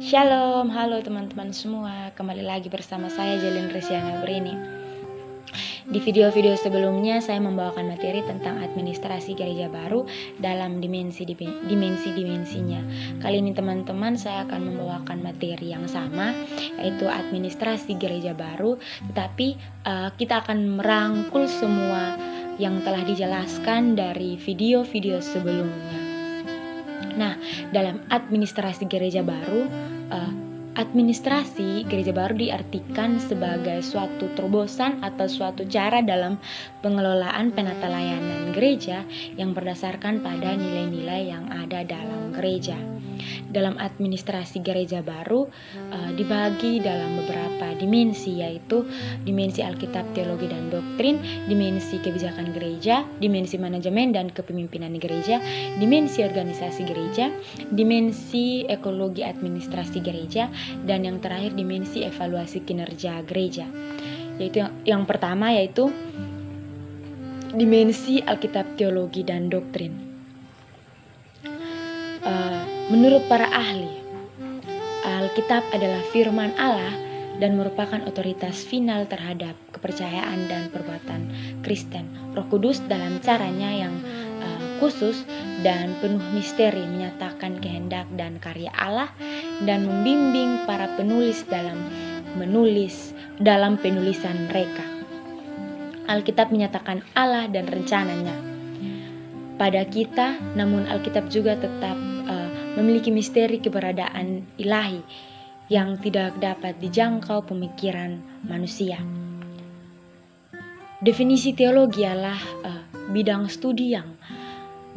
Shalom, halo teman-teman semua. Kembali lagi bersama saya Jelin Resiana Brini. Di video-video sebelumnya saya membawakan materi tentang administrasi gereja baru dalam dimensi-dimensinya. Kali ini teman-teman saya akan membawakan materi yang sama, yaitu administrasi gereja baru, tetapi kita akan merangkul semua yang telah dijelaskan dari video-video sebelumnya. Nah, dalam administrasi gereja baru, administrasi gereja baru diartikan sebagai suatu terobosan atau suatu cara dalam pengelolaan penata layanan gereja yang berdasarkan pada nilai-nilai yang ada dalam gereja. Dalam administrasi gereja baru dibagi dalam beberapa dimensi, yaitu dimensi Alkitab, teologi, dan doktrin, dimensi kebijakan gereja, dimensi manajemen dan kepemimpinan gereja, dimensi organisasi gereja, dimensi ekologi administrasi gereja, dan yang terakhir dimensi evaluasi kinerja gereja. Yaitu yang pertama yaitu dimensi Alkitab, teologi, dan doktrin. Menurut para ahli, Alkitab adalah firman Allah dan merupakan otoritas final terhadap kepercayaan dan perbuatan Kristen. Roh Kudus dalam caranya yang khusus dan penuh misteri menyatakan kehendak dan karya Allah dan membimbing para penulis dalam penulisan mereka. Alkitab menyatakan Allah dan rencananya pada kita, namun Alkitab juga tetap memiliki misteri keberadaan ilahi yang tidak dapat dijangkau pemikiran manusia. Definisi teologi adalah bidang studi yang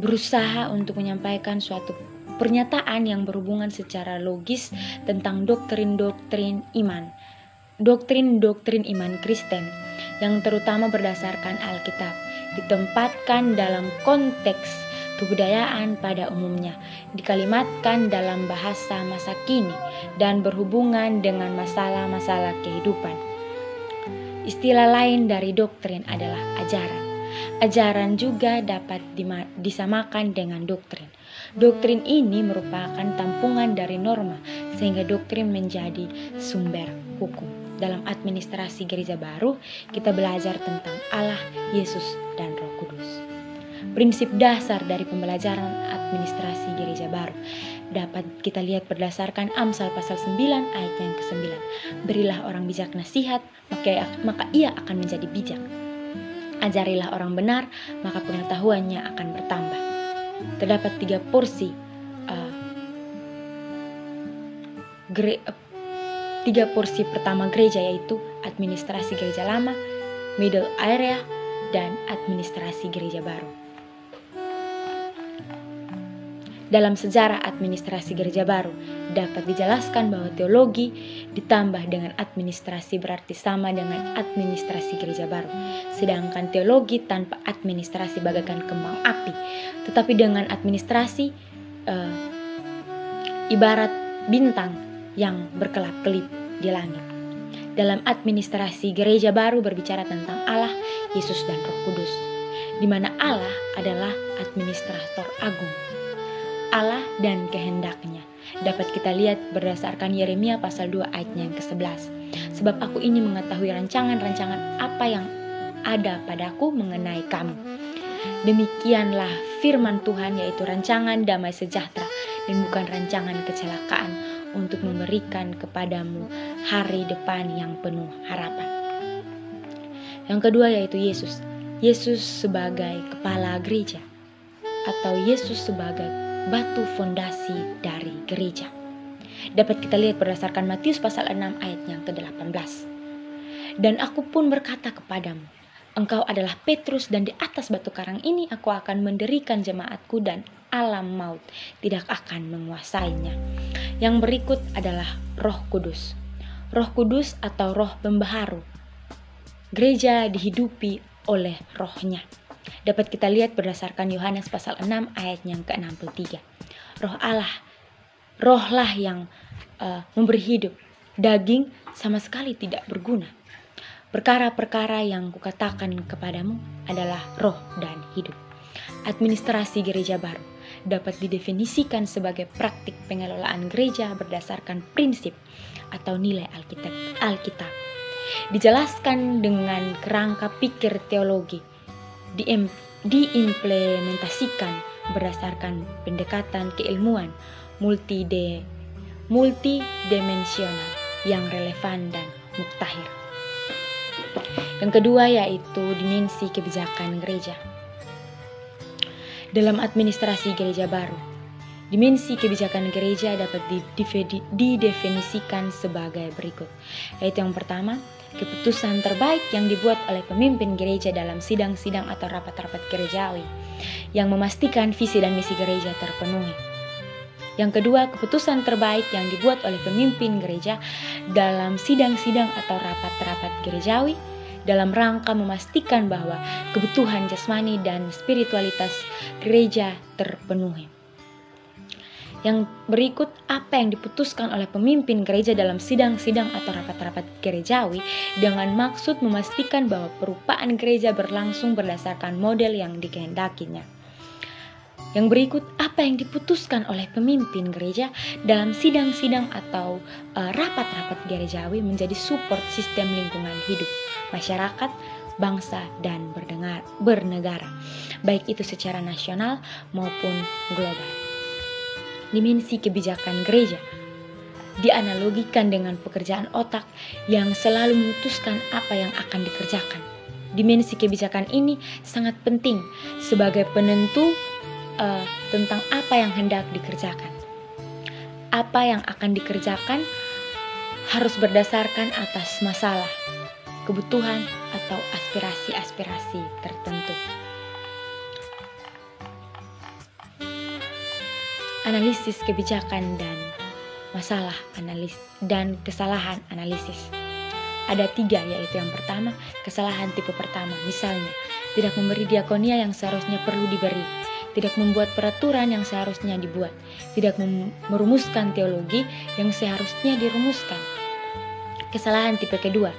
berusaha untuk menyampaikan suatu pernyataan yang berhubungan secara logis tentang doktrin-doktrin iman Kristen yang terutama berdasarkan Alkitab, ditempatkan dalam konteks kebudayaan pada umumnya, dikalimatkan dalam bahasa masa kini, dan berhubungan dengan masalah-masalah kehidupan. Istilah lain dari doktrin adalah ajaran. Ajaran juga dapat disamakan dengan doktrin. Doktrin ini merupakan tampungan dari norma, sehingga doktrin menjadi sumber hukum. Dalam administrasi gereja baru, kita belajar tentang Allah, Yesus, dan Roh Kudus. Prinsip dasar dari pembelajaran administrasi gereja baru dapat kita lihat berdasarkan Amsal pasal 9 ayat yang ke-9. Berilah orang bijak nasihat, maka ia akan menjadi bijak. Ajarilah orang benar, maka pengetahuannya akan bertambah. Terdapat 3 porsi pertama gereja, yaitu administrasi gereja lama, middle area, dan administrasi gereja baru. Dalam sejarah administrasi gereja baru dapat dijelaskan bahwa teologi ditambah dengan administrasi berarti sama dengan administrasi gereja baru. Sedangkan teologi tanpa administrasi bagaikan kembang api, tetapi dengan administrasi ibarat bintang yang berkelap-kelip di langit. Dalam administrasi gereja baru berbicara tentang Allah, Yesus, dan Roh Kudus, di mana Allah adalah administrator agung. Allah dan kehendaknya dapat kita lihat berdasarkan Yeremia pasal 2 ayatnya yang ke-11. Sebab aku ini mengetahui rancangan-rancangan apa yang ada padaku mengenai kamu. Demikianlah firman Tuhan, yaitu rancangan damai sejahtera dan bukan rancangan kecelakaan, untuk memberikan kepadamu hari depan yang penuh harapan. Yang kedua yaitu Yesus. Yesus sebagai kepala gereja, atau Yesus sebagai batu fondasi dari gereja. Dapat kita lihat berdasarkan Matius pasal 6 ayat yang ke-18. Dan aku pun berkata kepadamu, engkau adalah Petrus, dan di atas batu karang ini aku akan mendirikan jemaatku, dan alam maut tidak akan menguasainya. Yang berikut adalah Roh Kudus. Roh Kudus atau Roh Pembaharu. Gereja dihidupi oleh Roh-Nya. Dapat kita lihat berdasarkan Yohanes pasal 6 ayat yang ke-63. Roh Allah, rohlah yang memberi hidup. Daging sama sekali tidak berguna. Perkara-perkara yang kukatakan kepadamu adalah roh dan hidup. Administrasi gereja baru dapat didefinisikan sebagai praktik pengelolaan gereja berdasarkan prinsip atau nilai Alkitab. Dijelaskan dengan kerangka pikir teologi, diimplementasikan berdasarkan pendekatan keilmuan multidimensional yang relevan dan mutakhir. Yang kedua yaitu dimensi kebijakan gereja. Dalam administrasi gereja baru, dimensi kebijakan gereja dapat didefinisikan sebagai berikut. Yaitu yang pertama, keputusan terbaik yang dibuat oleh pemimpin gereja dalam sidang-sidang atau rapat-rapat gerejawi yang memastikan visi dan misi gereja terpenuhi. Yang kedua, keputusan terbaik yang dibuat oleh pemimpin gereja dalam sidang-sidang atau rapat-rapat gerejawi dalam rangka memastikan bahwa kebutuhan jasmani dan spiritualitas gereja terpenuhi. Yang berikut, apa yang diputuskan oleh pemimpin gereja dalam sidang-sidang atau rapat-rapat gerejawi dengan maksud memastikan bahwa perupaan gereja berlangsung berdasarkan model yang dikehendakinya. Yang berikut, apa yang diputuskan oleh pemimpin gereja dalam sidang-sidang atau rapat-rapat gerejawi menjadi support sistem lingkungan hidup, masyarakat, bangsa, dan bernegara, baik itu secara nasional maupun global. Dimensi kebijakan gereja dianalogikan dengan pekerjaan otak yang selalu memutuskan apa yang akan dikerjakan. Dimensi kebijakan ini sangat penting sebagai penentu tentang apa yang hendak dikerjakan. Apa yang akan dikerjakan harus berdasarkan atas masalah, kebutuhan, atau aspirasi-aspirasi tertentu. Analisis kebijakan dan masalah dan kesalahan analisis. Ada 3, yaitu yang pertama, kesalahan tipe pertama. Misalnya, tidak memberi diakonia yang seharusnya perlu diberi, tidak membuat peraturan yang seharusnya dibuat, tidak merumuskan teologi yang seharusnya dirumuskan. Kesalahan tipe kedua,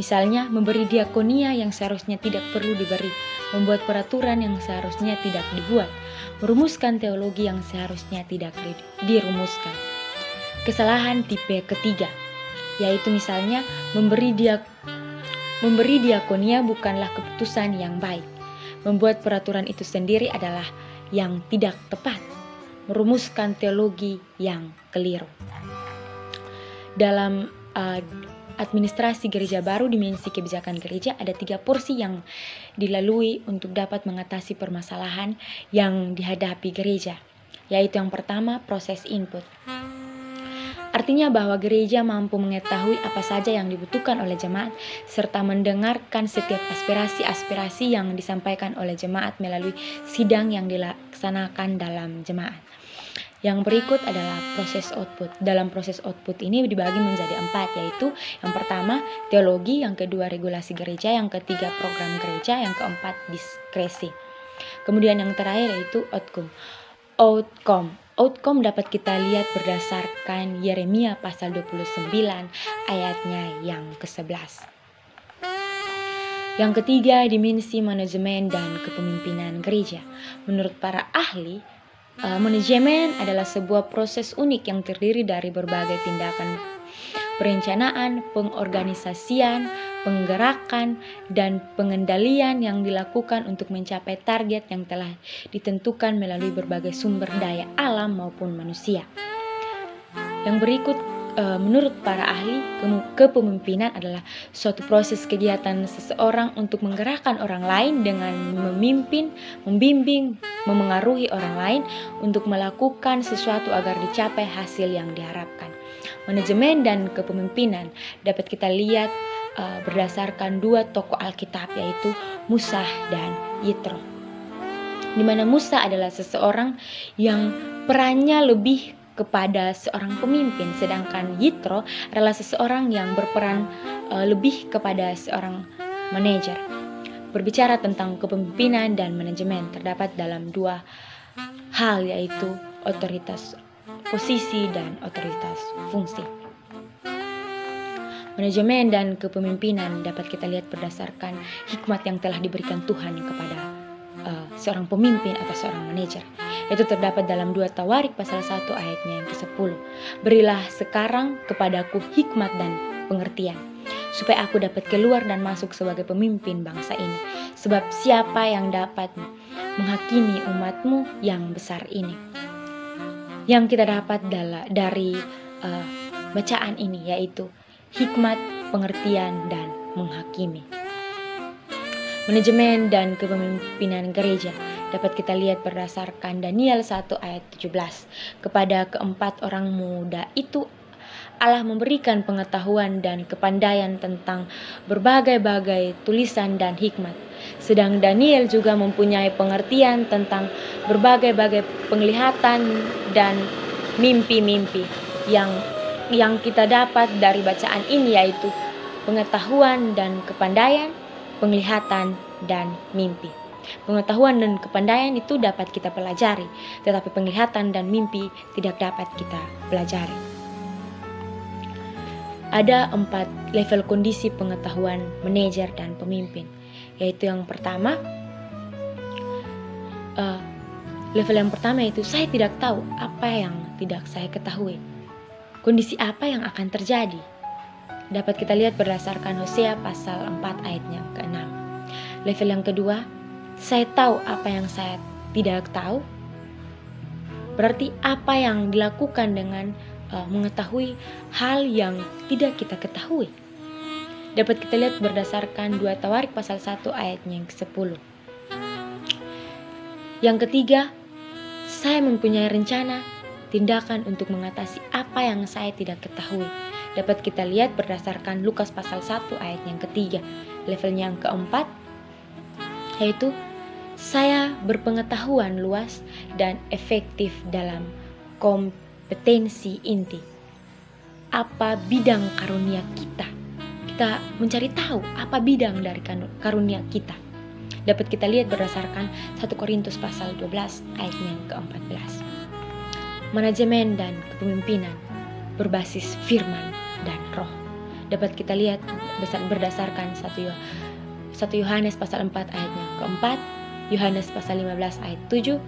misalnya memberi diakonia yang seharusnya tidak perlu diberi, membuat peraturan yang seharusnya tidak dibuat, merumuskan teologi yang seharusnya tidak dirumuskan. Kesalahan tipe ketiga, yaitu misalnya memberi diakonia bukanlah keputusan yang baik, membuat peraturan itu sendiri adalah yang tidak tepat, merumuskan teologi yang keliru. Dalam administrasi gereja baru, dimensi kebijakan gereja ada 3 porsi yang dilalui untuk dapat mengatasi permasalahan yang dihadapi gereja, yaitu yang pertama, proses input. Artinya bahwa gereja mampu mengetahui apa saja yang dibutuhkan oleh jemaat serta mendengarkan setiap aspirasi-aspirasi yang disampaikan oleh jemaat melalui sidang yang dilaksanakan dalam jemaat. Yang berikut adalah proses output. Dalam proses output ini dibagi menjadi 4, yaitu yang pertama teologi, yang kedua regulasi gereja, yang ketiga program gereja, yang keempat diskresi. Kemudian yang terakhir yaitu outcome. Outcome dapat kita lihat berdasarkan Yeremia pasal 29 ayatnya yang ke-11. Yang ketiga, dimensi manajemen dan kepemimpinan gereja. Menurut para ahli, manajemen adalah sebuah proses unik yang terdiri dari berbagai tindakan perencanaan, pengorganisasian, penggerakan, dan pengendalian yang dilakukan untuk mencapai target yang telah ditentukan melalui berbagai sumber daya alam maupun manusia. Yang berikut, menurut para ahli, kepemimpinan adalah suatu proses kegiatan seseorang untuk menggerakkan orang lain dengan memimpin, membimbing, memengaruhi orang lain untuk melakukan sesuatu agar dicapai hasil yang diharapkan. Manajemen dan kepemimpinan dapat kita lihat berdasarkan 2 tokoh Alkitab, yaitu Musa dan Yitro. Di mana Musa adalah seseorang yang perannya lebih kepada seorang pemimpin, sedangkan Yitro adalah seseorang yang berperan lebih kepada seorang manajer. Berbicara tentang kepemimpinan dan manajemen terdapat dalam 2 hal, yaitu otoritas posisi dan otoritas fungsi. Manajemen dan kepemimpinan dapat kita lihat berdasarkan hikmat yang telah diberikan Tuhan kepada seorang pemimpin atau seorang manajer, Itu terdapat dalam 2 Tawarik pasal 1 ayatnya yang ke-10. Berilah sekarang kepadaku hikmat dan pengertian, supaya aku dapat keluar dan masuk sebagai pemimpin bangsa ini. Sebab siapa yang dapat menghakimi umatmu yang besar ini? Yang kita dapat dari bacaan ini yaitu hikmat, pengertian, dan menghakimi. Manajemen dan kepemimpinan gereja dapat kita lihat berdasarkan Daniel 1 ayat 17. Kepada keempat orang muda itu Allah memberikan pengetahuan dan kepandaian tentang berbagai-bagai tulisan dan hikmat. Sedang Daniel juga mempunyai pengertian tentang berbagai-bagai penglihatan dan mimpi-mimpi. Yang kita dapat dari bacaan ini yaitu pengetahuan dan kepandaian, penglihatan, dan mimpi. Pengetahuan dan kepandaian itu dapat kita pelajari, tetapi penglihatan dan mimpi tidak dapat kita pelajari. Ada 4 level kondisi pengetahuan manajer dan pemimpin, yaitu yang pertama, level yang pertama itu saya tidak tahu apa yang tidak saya ketahui. Kondisi apa yang akan terjadi? Dapat kita lihat berdasarkan Hosea pasal 4 ayatnya ke-6. Level yang kedua, saya tahu apa yang saya tidak tahu. Berarti apa yang dilakukan dengan mengetahui hal yang tidak kita ketahui. Dapat kita lihat berdasarkan 2 Tawarik pasal 1 ayatnya yang ke-10. Yang ketiga, saya mempunyai rencana tindakan untuk mengatasi apa yang saya tidak ketahui. Dapat kita lihat berdasarkan Lukas pasal 1 ayat yang ketiga. Levelnya yang keempat, yaitu saya berpengetahuan luas dan efektif dalam kompetensi inti. Apa bidang karunia kita? Kita mencari tahu apa bidang dari karunia kita. Dapat kita lihat berdasarkan 1 Korintus pasal 12 ayatnya yang ke-14. Manajemen dan kepemimpinan berbasis firman dan roh. Dapat kita lihat berdasarkan 1 Yohanes pasal 4 ayatnya ke-4, Yohanes pasal 15 ayat 7,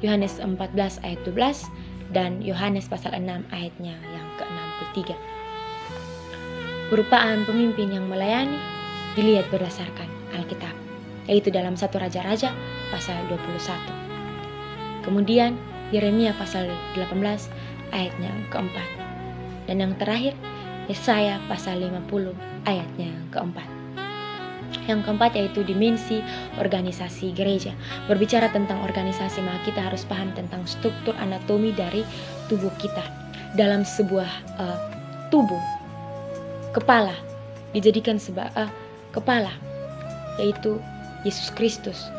Yohanes 14 ayat 12, dan Yohanes pasal 6 ayatnya yang ke-63. Perupaan pemimpin yang melayani dilihat berdasarkan Alkitab, yaitu dalam 1 Raja-Raja pasal 21. Kemudian Yeremia pasal 18 ayatnya yang keempat. Dan yang terakhir Yesaya pasal 50 ayatnya yang keempat. Yang keempat yaitu dimensi organisasi gereja. Berbicara tentang organisasi, maka kita harus paham tentang struktur anatomi dari tubuh kita. Dalam sebuah tubuh, kepala dijadikan sebagai kepala, yaitu Yesus Kristus.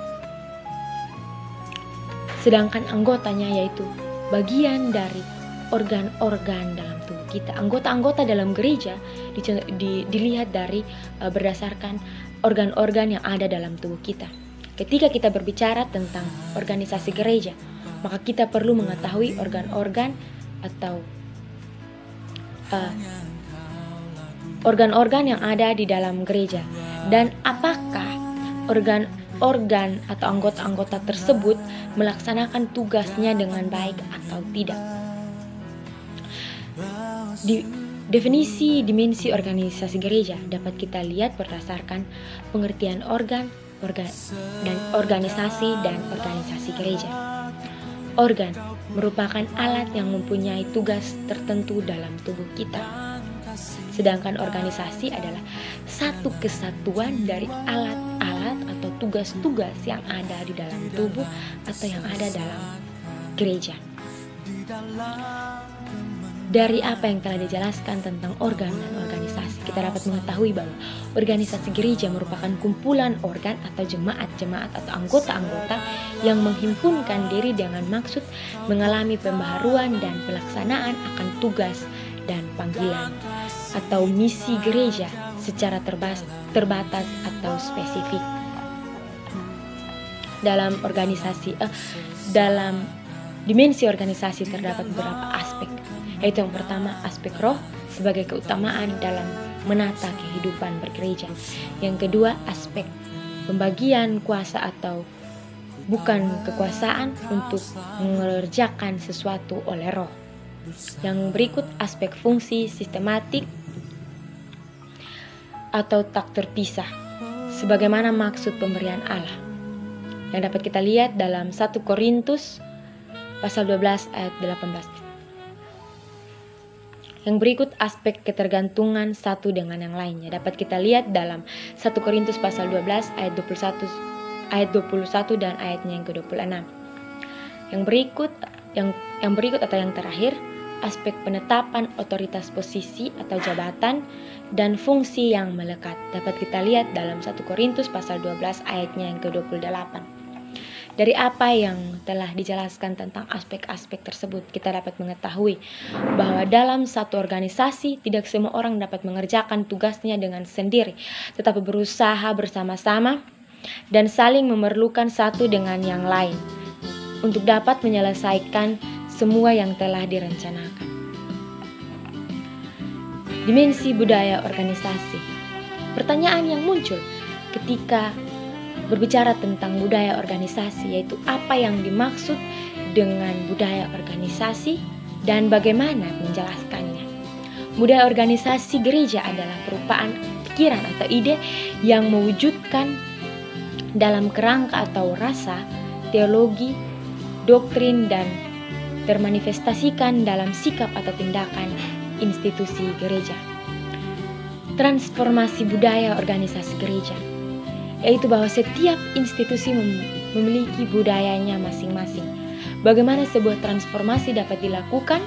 Sedangkan anggotanya yaitu bagian dari organ-organ dalam tubuh kita. Anggota-anggota dalam gereja dilihat dari berdasarkan organ-organ yang ada dalam tubuh kita. Ketika kita berbicara tentang organisasi gereja, maka kita perlu mengetahui organ-organ atau organ-organ yang ada di dalam gereja, dan apakah organ-organ atau anggota-anggota tersebut melaksanakan tugasnya dengan baik atau tidak. Definisi dimensi organisasi gereja dapat kita lihat berdasarkan pengertian organ dan organisasi gereja. Organ merupakan alat yang mempunyai tugas tertentu dalam tubuh kita. Sedangkan organisasi adalah satu kesatuan dari alat-alat atau tugas-tugas yang ada di dalam tubuh atau yang ada dalam gereja. Dari apa yang telah dijelaskan tentang organ dan organisasi, kita dapat mengetahui bahwa organisasi gereja merupakan kumpulan organ atau jemaat-jemaat atau anggota-anggota yang menghimpunkan diri dengan maksud mengalami pembaharuan dan pelaksanaan akan tugas dan panggilan atau misi gereja secara terbatas atau spesifik. Dalam dimensi organisasi terdapat beberapa aspek, yaitu yang pertama aspek roh sebagai keutamaan dalam menata kehidupan bergereja. Yang kedua aspek pembagian kuasa atau bukan kekuasaan untuk mengerjakan sesuatu oleh roh. Yang berikut aspek fungsi sistematik atau tak terpisah, sebagaimana maksud pemberian Allah, yang dapat kita lihat dalam 1 Korintus pasal 12 ayat 18. Yang berikut aspek ketergantungan satu dengan yang lainnya dapat kita lihat dalam 1 Korintus pasal 12 ayat 21 dan ayatnya yang ke-26. Yang berikut atau yang terakhir, aspek penetapan otoritas posisi atau jabatan dan fungsi yang melekat dapat kita lihat dalam 1 Korintus pasal 12 ayatnya yang ke-28. Dari apa yang telah dijelaskan tentang aspek-aspek tersebut, kita dapat mengetahui bahwa dalam satu organisasi tidak semua orang dapat mengerjakan tugasnya dengan sendiri, tetapi berusaha bersama-sama dan saling memerlukan satu dengan yang lain untuk dapat menyelesaikan semua yang telah direncanakan. Dimensi budaya organisasi. Pertanyaan yang muncul ketika berbicara tentang budaya organisasi yaitu apa yang dimaksud dengan budaya organisasi dan bagaimana menjelaskannya. Budaya organisasi gereja adalah perupaan pikiran atau ide yang mewujudkan dalam kerangka atau rasa, teologi, doktrin dan termanifestasikan dalam sikap atau tindakan institusi gereja. Transformasi budaya organisasi gereja yaitu bahwa setiap institusi memiliki budayanya masing-masing. Bagaimana sebuah transformasi dapat dilakukan?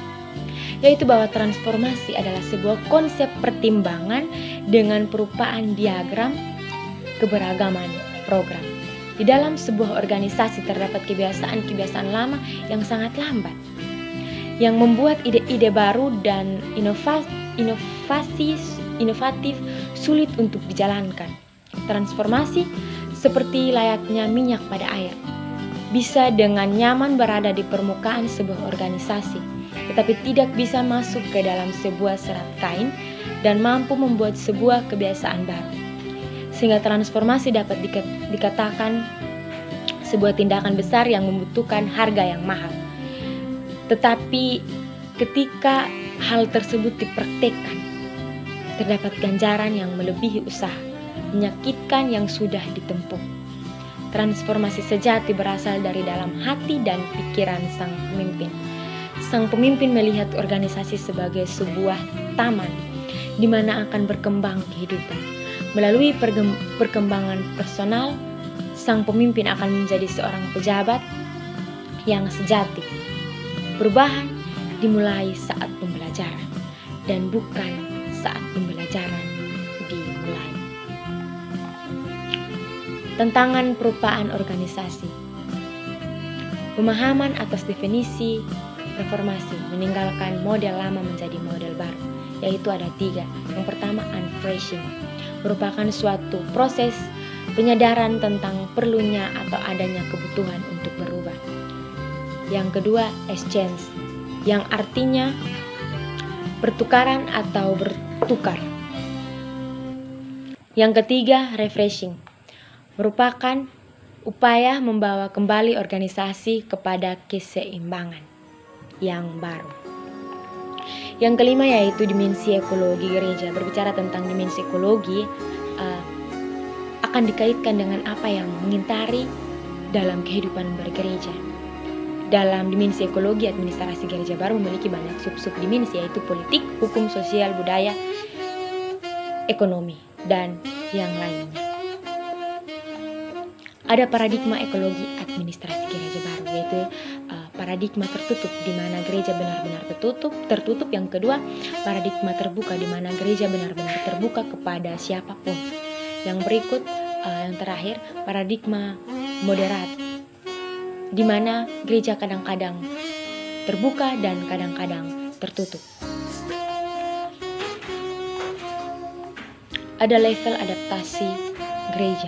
Yaitu bahwa transformasi adalah sebuah konsep pertimbangan dengan perupaan diagram keberagaman program. Di dalam sebuah organisasi terdapat kebiasaan-kebiasaan lama yang sangat lambat, yang membuat ide-ide baru dan inovatif sulit untuk dijalankan. Transformasi seperti layaknya minyak pada air, bisa dengan nyaman berada di permukaan sebuah organisasi, tetapi tidak bisa masuk ke dalam sebuah serat kain dan mampu membuat sebuah kebiasaan baru. Sehingga transformasi dapat dikatakan sebuah tindakan besar yang membutuhkan harga yang mahal. Tetapi ketika hal tersebut dipraktekkan, terdapat ganjaran yang melebihi usaha menyakitkan yang sudah ditempuh. Transformasi sejati berasal dari dalam hati dan pikiran sang pemimpin. Sang pemimpin melihat organisasi sebagai sebuah taman di mana akan berkembang kehidupan. Melalui perkembangan personal, sang pemimpin akan menjadi seorang pejabat yang sejati. Perubahan dimulai saat pembelajaran dan bukan saat pembelajaran dimulai. Tantangan perupaan organisasi. Pemahaman atas definisi reformasi meninggalkan model lama menjadi model baru, yaitu ada 3. Yang pertama, unfreshing, merupakan suatu proses penyadaran tentang perlunya atau adanya kebutuhan untuk berubah. Yang kedua, exchange, yang artinya pertukaran atau bertukar. Yang ketiga, refreshing, merupakan upaya membawa kembali organisasi kepada keseimbangan yang baru. Yang kelima yaitu dimensi ekologi gereja. Berbicara tentang dimensi ekologi akan dikaitkan dengan apa yang mengintari dalam kehidupan bergereja. Dalam dimensi ekologi, administrasi gereja baru memiliki banyak sub-sub dimensi, yaitu politik, hukum, sosial, budaya, ekonomi, dan yang lainnya. Ada paradigma ekologi administrasi gereja baru, yaitu paradigma tertutup di mana gereja benar-benar tertutup. Yang kedua, paradigma terbuka di mana gereja benar-benar terbuka kepada siapapun. Yang berikut, yang terakhir, paradigma moderat di mana gereja kadang-kadang terbuka dan kadang-kadang tertutup. Ada level adaptasi gereja.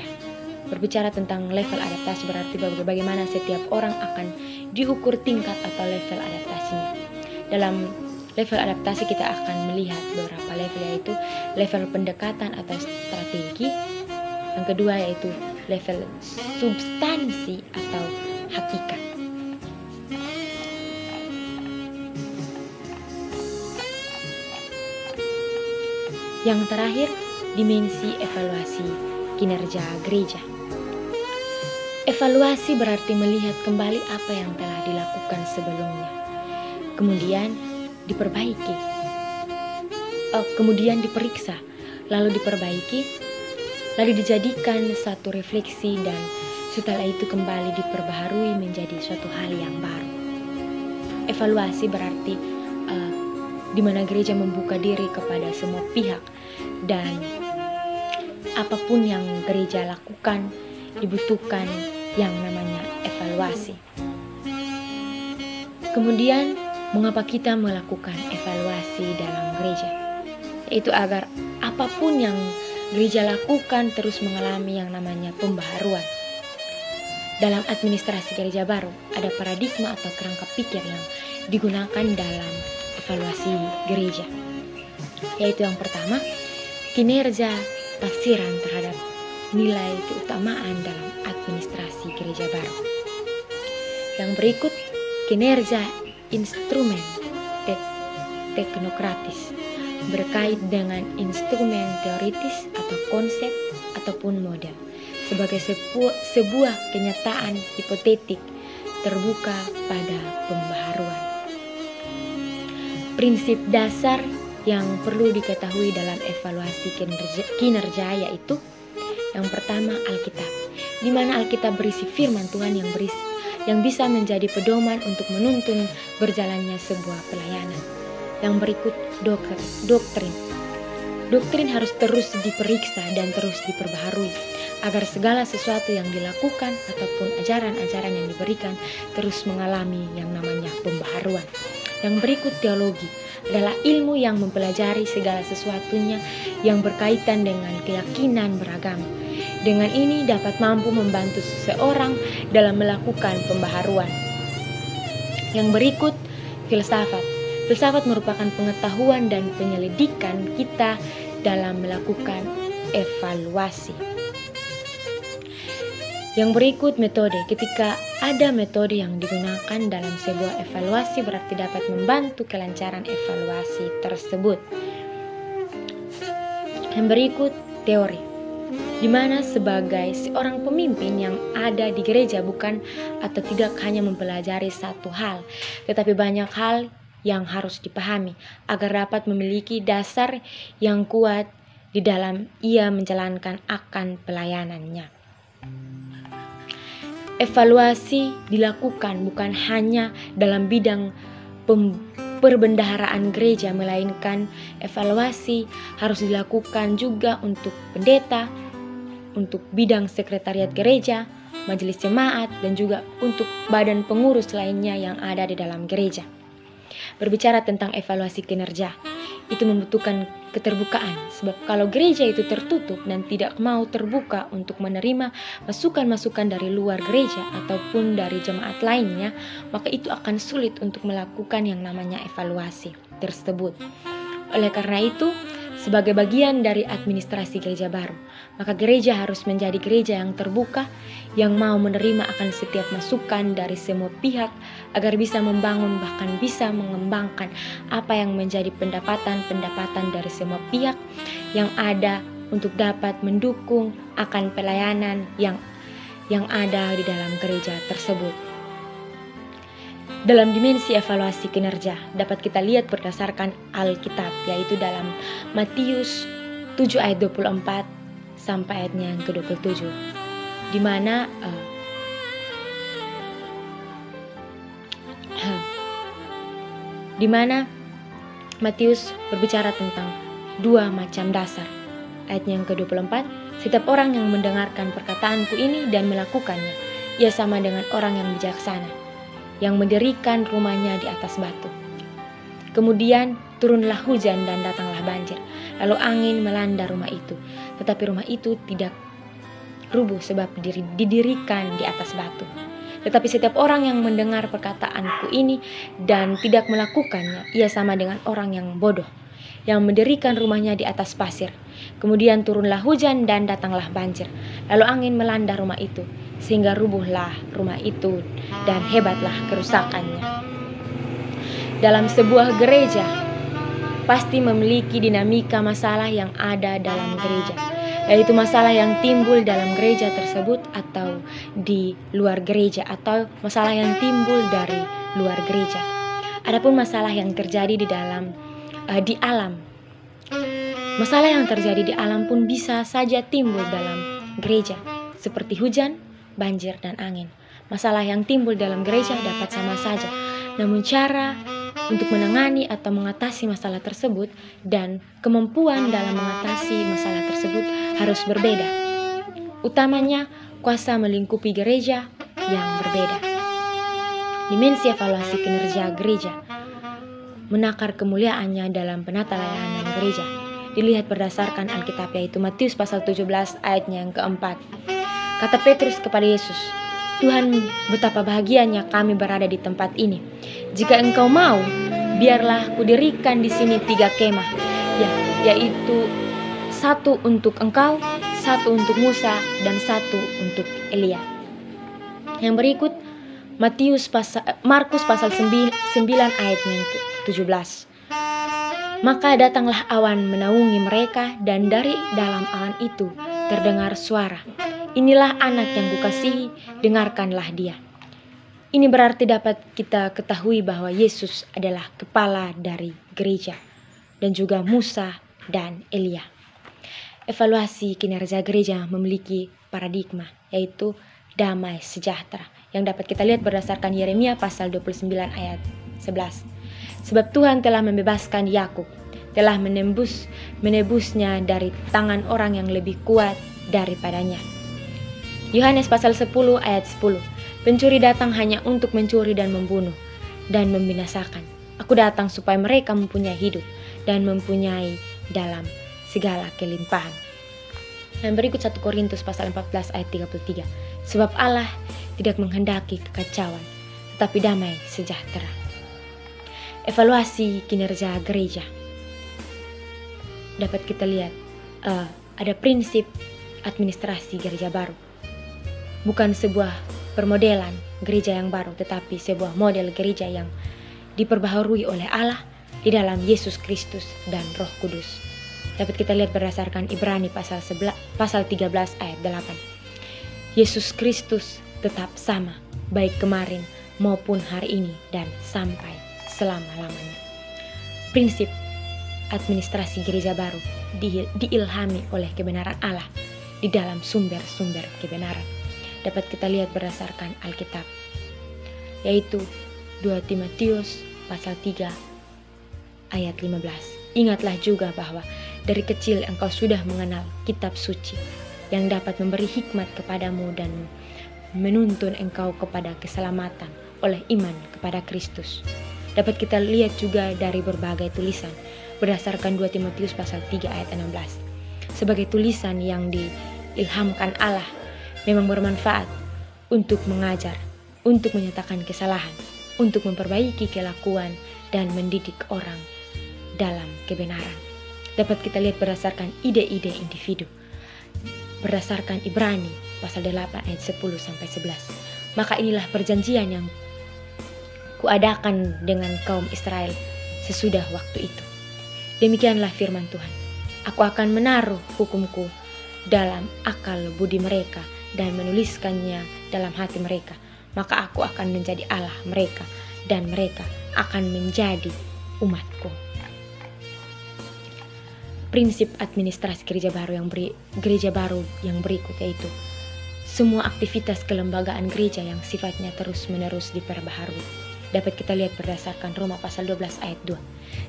Berbicara tentang level adaptasi berarti bagaimana setiap orang akan diukur tingkat atau level adaptasinya. Dalam level adaptasi kita akan melihat beberapa level, yaitu level pendekatan atau strategi. Yang kedua yaitu level substansi atau hakikat. Yang terakhir, dimensi evaluasi kinerja gereja. Evaluasi berarti melihat kembali apa yang telah dilakukan sebelumnya, kemudian diperbaiki, kemudian diperiksa, lalu diperbaiki, lalu dijadikan satu refleksi, dan setelah itu kembali diperbaharui menjadi suatu hal yang baru. Evaluasi berarti di mana gereja membuka diri kepada semua pihak, dan apapun yang gereja lakukan dibutuhkan yang namanya evaluasi. Kemudian, mengapa kita melakukan evaluasi dalam gereja? Yaitu agar apapun yang gereja lakukan terus mengalami yang namanya pembaharuan. Dalam administrasi gereja baru, ada paradigma atau kerangka pikir yang digunakan dalam evaluasi gereja. Yaitu yang pertama, kinerja tafsiran terhadap nilai keutamaan dalam administrasi gereja baru. Yang berikut, kinerja instrumen teknokratis berkait dengan instrumen teoritis atau konsep ataupun model sebagai sebuah kenyataan hipotetik terbuka pada pembaharuan. Prinsip dasar yang perlu diketahui dalam evaluasi kinerja yaitu yang pertama, Alkitab, di mana Alkitab berisi firman Tuhan yang bisa menjadi pedoman untuk menuntun berjalannya sebuah pelayanan. Yang berikut, doktrin. Doktrin harus terus diperiksa dan terus diperbaharui agar segala sesuatu yang dilakukan ataupun ajaran-ajaran yang diberikan terus mengalami yang namanya pembaharuan. Yang berikut, teologi adalah ilmu yang mempelajari segala sesuatunya yang berkaitan dengan keyakinan beragama. Dengan ini dapat mampu membantu seseorang dalam melakukan pembaharuan. Yang berikut, filsafat. Filsafat merupakan pengetahuan dan penyelidikan kita dalam melakukan evaluasi. Yang berikut, metode. Ketika ada metode yang digunakan dalam sebuah evaluasi berarti dapat membantu kelancaran evaluasi tersebut. Yang berikut, teori, di mana sebagai seorang pemimpin yang ada di gereja bukan atau tidak hanya mempelajari satu hal, tetapi banyak hal yang harus dipahami agar dapat memiliki dasar yang kuat di dalam ia menjalankan akan pelayanannya. Evaluasi dilakukan bukan hanya dalam bidang perbendaharaan gereja, melainkan evaluasi harus dilakukan juga untuk pendeta, untuk bidang sekretariat gereja, majelis jemaat, dan juga untuk badan pengurus lainnya yang ada di dalam gereja. Berbicara tentang evaluasi kinerja, itu membutuhkan keterbukaan, sebab kalau gereja itu tertutup dan tidak mau terbuka untuk menerima masukan-masukan dari luar gereja ataupun dari jemaat lainnya, maka itu akan sulit untuk melakukan yang namanya evaluasi tersebut. Oleh karena itu, sebagai bagian dari administrasi gereja baru, maka gereja harus menjadi gereja yang terbuka, yang mau menerima akan setiap masukan dari semua pihak agar bisa membangun bahkan bisa mengembangkan apa yang menjadi pendapatan-pendapatan dari semua pihak yang ada untuk dapat mendukung akan pelayanan yang ada di dalam gereja tersebut. Dalam dimensi evaluasi kinerja dapat kita lihat berdasarkan Alkitab, yaitu dalam Matius 7 ayat 24 sampai ayatnya yang ke-27, di mana Matius berbicara tentang dua macam dasar. Ayatnya yang ke-24, setiap orang yang mendengarkan perkataanku ini dan melakukannya, ia sama dengan orang yang bijaksana yang mendirikan rumahnya di atas batu. Kemudian turunlah hujan dan datanglah banjir, lalu angin melanda rumah itu, tetapi rumah itu tidak rubuh sebab didirikan di atas batu. Tetapi setiap orang yang mendengar perkataanku ini dan tidak melakukannya, ia sama dengan orang yang bodoh yang mendirikan rumahnya di atas pasir. Kemudian turunlah hujan dan datanglah banjir. Lalu angin melanda rumah itu, sehingga rubuhlah rumah itu dan hebatlah kerusakannya. Dalam sebuah gereja pasti memiliki dinamika masalah yang ada dalam gereja, yaitu masalah yang timbul dalam gereja tersebut atau di luar gereja, atau masalah yang timbul dari luar gereja. Adapun masalah yang terjadi di alam, masalah yang terjadi di alam pun bisa saja timbul dalam gereja, seperti hujan, banjir, dan angin. Masalah yang timbul dalam gereja dapat sama saja, namun cara untuk menangani atau mengatasi masalah tersebut dan kemampuan dalam mengatasi masalah tersebut harus berbeda. Utamanya, kuasa melingkupi gereja yang berbeda. Dimensi evaluasi kinerja gereja, menakar kemuliaannya dalam penata layanan gereja, dilihat berdasarkan Alkitab, yaitu Matius pasal 17 ayatnya yang keempat. Kata Petrus kepada Yesus, "Tuhan, betapa bahagianya kami berada di tempat ini. Jika Engkau mau, biarlah kudirikan di sini 3 kemah, yaitu 1 untuk Engkau, 1 untuk Musa, dan 1 untuk Elia." Yang berikut Markus pasal 9 ayat yang ke-17. Maka datanglah awan menaungi mereka, dan dari dalam awan itu terdengar suara, "Inilah anak yang kukasihi, dengarkanlah dia." Ini berarti dapat kita ketahui bahwa Yesus adalah kepala dari gereja, dan juga Musa dan Elia. Evaluasi kinerja gereja memiliki paradigma, yaitu damai sejahtera, yang dapat kita lihat berdasarkan Yeremia pasal 29 ayat 11. Sebab Tuhan telah membebaskan Yakub, telah menebusnya dari tangan orang yang lebih kuat daripadanya. Yohanes pasal 10 ayat 10. Pencuri datang hanya untuk mencuri dan membunuh dan membinasakan. Aku datang supaya mereka mempunyai hidup dan mempunyai dalam segala kelimpahan. Dan berikut 1 Korintus pasal 14 ayat 33. Sebab Allah tidak menghendaki kekacauan, tetapi damai sejahtera. Evaluasi kinerja gereja, dapat kita lihat ada prinsip administrasi gereja baru. Bukan sebuah permodelan gereja yang baru, tetapi sebuah model gereja yang diperbaharui oleh Allah di dalam Yesus Kristus dan Roh Kudus. Dapat kita lihat berdasarkan Ibrani pasal 13 ayat 8. Yesus Kristus tetap sama, baik kemarin maupun hari ini dan sampai selama-lamanya. Prinsip administrasi gereja baru diilhami oleh kebenaran Allah di dalam sumber-sumber kebenaran. Dapat kita lihat berdasarkan Alkitab, yaitu 2 Timotius pasal 3 ayat 15. Ingatlah juga bahwa dari kecil engkau sudah mengenal kitab suci yang dapat memberi hikmat kepadamu dan menuntun engkau kepada keselamatan oleh iman kepada Kristus. Dapat kita lihat juga dari berbagai tulisan berdasarkan 2 Timotius pasal 3 ayat 16. Sebagai tulisan yang diilhamkan Allah, memang bermanfaat untuk mengajar, untuk menyatakan kesalahan, untuk memperbaiki kelakuan, dan mendidik orang dalam kebenaran. Dapat kita lihat berdasarkan ide-ide individu. Berdasarkan Ibrani pasal 8 ayat 10-11. Maka inilah perjanjian yang kuadakan dengan kaum Israel sesudah waktu itu. Demikianlah firman Tuhan. Aku akan menaruh hukumku dalam akal budi mereka dan menuliskannya dalam hati mereka. Maka aku akan menjadi Allah mereka dan mereka akan menjadi umatku. Prinsip administrasi gereja baru yang berikut, yaitu semua aktivitas kelembagaan gereja yang sifatnya terus-menerus diperbaharui. Dapat kita lihat berdasarkan Roma pasal 12 ayat 2.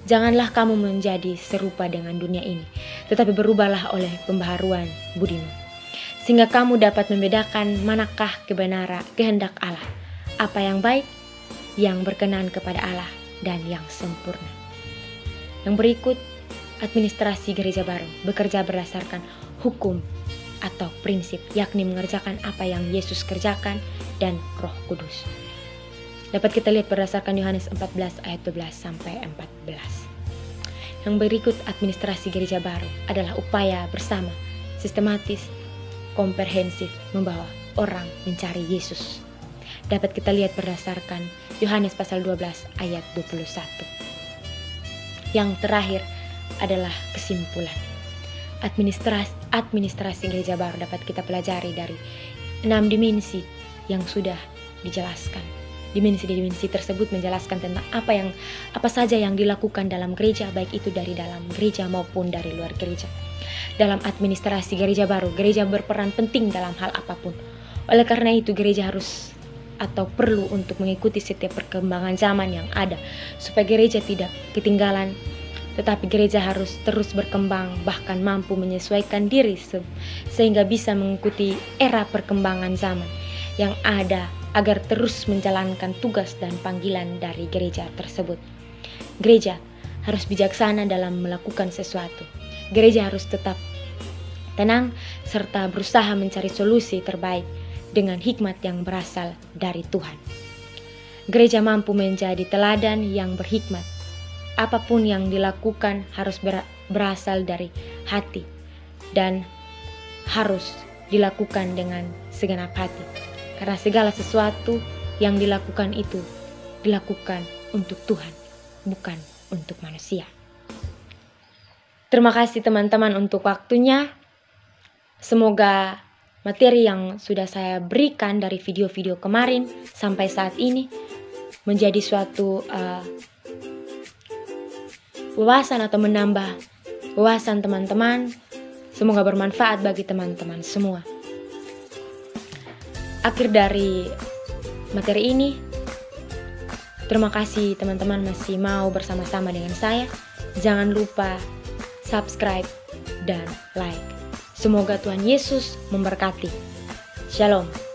Janganlah kamu menjadi serupa dengan dunia ini, tetapi berubahlah oleh pembaharuan budimu, sehingga kamu dapat membedakan manakah kehendak Allah, apa yang baik, yang berkenan kepada Allah, dan yang sempurna. Yang berikut, administrasi gereja baru bekerja berdasarkan hukum atau prinsip, yakni mengerjakan apa yang Yesus kerjakan dan Roh Kudus. Dapat kita lihat berdasarkan Yohanes 14 ayat 12-14. Yang berikut administrasi gereja baru adalah upaya bersama, sistematis, komprehensif membawa orang mencari Yesus. Dapat kita lihat berdasarkan Yohanes pasal 12 ayat 21. Yang terakhir adalah kesimpulan. Administrasi gereja baru dapat kita pelajari dari 6 dimensi yang sudah dijelaskan. Dimensi-dimensi tersebut menjelaskan tentang apa saja yang dilakukan dalam gereja, baik itu dari dalam gereja maupun dari luar gereja. Dalam administrasi gereja baru, gereja berperan penting dalam hal apapun. Oleh karena itu, gereja harus atau perlu untuk mengikuti setiap perkembangan zaman yang ada, supaya gereja tidak ketinggalan. Tetapi gereja harus terus berkembang, bahkan mampu menyesuaikan diri sehingga bisa mengikuti era perkembangan zaman yang ada, agar terus menjalankan tugas dan panggilan dari gereja tersebut. Gereja harus bijaksana dalam melakukan sesuatu. Gereja harus tetap tenang serta berusaha mencari solusi terbaik dengan hikmat yang berasal dari Tuhan. Gereja mampu menjadi teladan yang berhikmat. Apapun yang dilakukan harus berasal dari hati dan harus dilakukan dengan segenap hati. Karena segala sesuatu yang dilakukan itu dilakukan untuk Tuhan, bukan untuk manusia. Terima kasih teman-teman untuk waktunya. Semoga materi yang sudah saya berikan dari video-video kemarin sampai saat ini menjadi suatu wawasan atau menambah wawasan teman-teman. Semoga bermanfaat bagi teman-teman semua. Akhir dari materi ini, terima kasih teman-teman masih mau bersama-sama dengan saya. Jangan lupa subscribe dan like. Semoga Tuhan Yesus memberkati. Shalom.